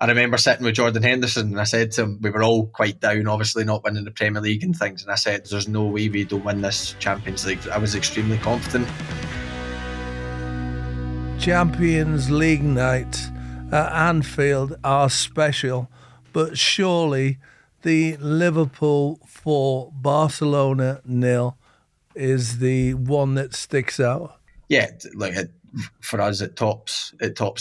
I remember sitting with Jordan Henderson and I said to him, we were all quite down, obviously not winning the Premier League and things. And I said, there's no way we don't win this Champions League. I was extremely confident. Champions League nights at Anfield are special, but surely the Liverpool 4, Barcelona 0 is the one that sticks out. Yeah, for us, it tops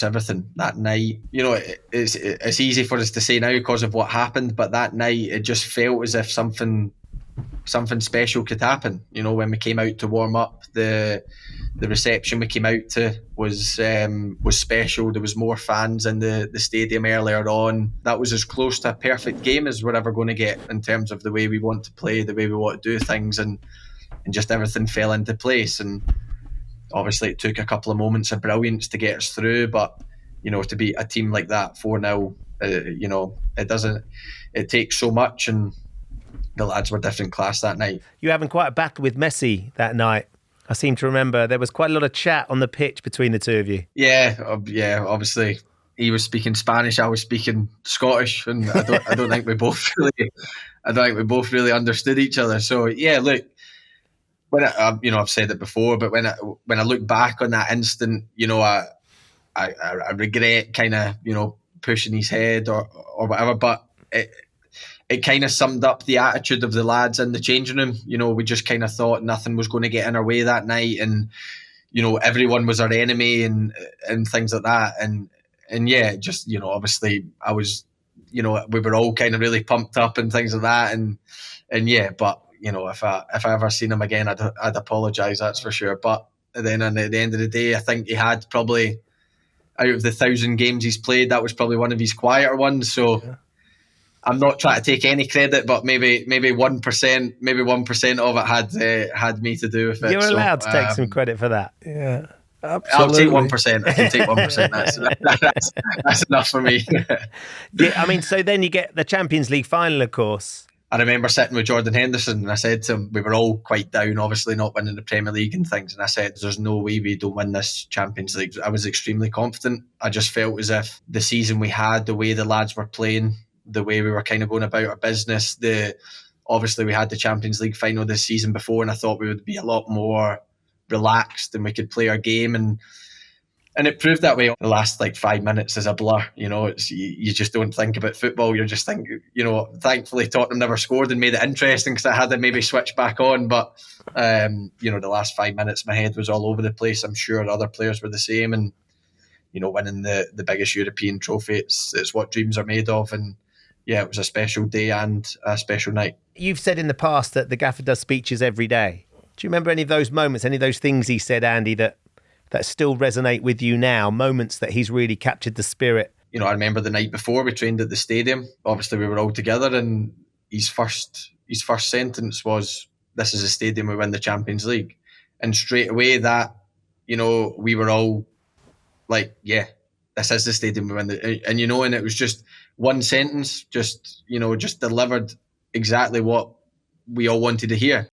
everything that night. You know, it's easy for us to say now because of what happened, but that night it just felt as if something special could happen. You know, when we came out to warm up, the reception we came out to was special. There was more fans in the stadium earlier on. That was as close to a perfect game as we're ever going to get in terms of the way we want to play, the way we want to do things, and just everything fell into place. And obviously it took a couple of moments of brilliance to get us through, but you know, to beat a team like that 4-0, you know, it takes so much, and the lads were different class that night. You having quite a battle with Messi that night. I seem to remember there was quite a lot of chat on the pitch between the two of you. Yeah, obviously he was speaking Spanish, I was speaking Scottish, and I don't think we both really understood each other. So yeah, look, when I've said it before, but when I look back on that instant, you know, I regret kind of, you know, pushing his head or whatever, but it kind of summed up the attitude of the lads in the changing room. You know, we just kind of thought nothing was going to get in our way that night, and you know, everyone was our enemy and things like that. And yeah, just, you know, obviously I was, you know, we were all kind of really pumped up and things like that. And yeah, but you know, if I ever seen him again, I'd apologise, that's for sure. But then at the end of the day, I think he had probably, out of the 1,000 games he's played, that was probably one of his quieter ones. So yeah. I'm not trying to take any credit, but maybe 1% of it had me to do with it. You're allowed to take some credit for that. Yeah, absolutely. I'll take 1%. I can take 1%. That's enough for me. Yeah, I mean, so then you get the Champions League final, of course. I remember sitting with Jordan Henderson and I said to him, we were all quite down, obviously not winning the Premier League and things. And I said, there's no way we don't win this Champions League. I was extremely confident. I just felt as if the season we had, the way the lads were playing, the way we were kind of going about our business, obviously we had the Champions League final this season before, and I thought we would be a lot more relaxed and we could play our game, and it proved that way. The last 5 minutes is a blur, you know. You just don't think about football. You're just thinking, you know, thankfully Tottenham never scored and made it interesting, because I had to maybe switch back on. But you know, the last 5 minutes, my head was all over the place. I'm sure other players were the same, and you know, winning the biggest European trophy, it's what dreams are made of. And yeah, it was a special day and a special night. You've said in the past that the gaffer does speeches every day. Do you remember any of those moments, any of those things he said, Andy, that still resonate with you now, moments that he's really captured the spirit? You know, I remember the night before we trained at the stadium. Obviously, we were all together, and his first sentence was, "This is a stadium we win the Champions League." And straight away that, you know, we were all like, yeah, this is the stadium we win and you know, and it was just one sentence, just, you know, just delivered exactly what we all wanted to hear.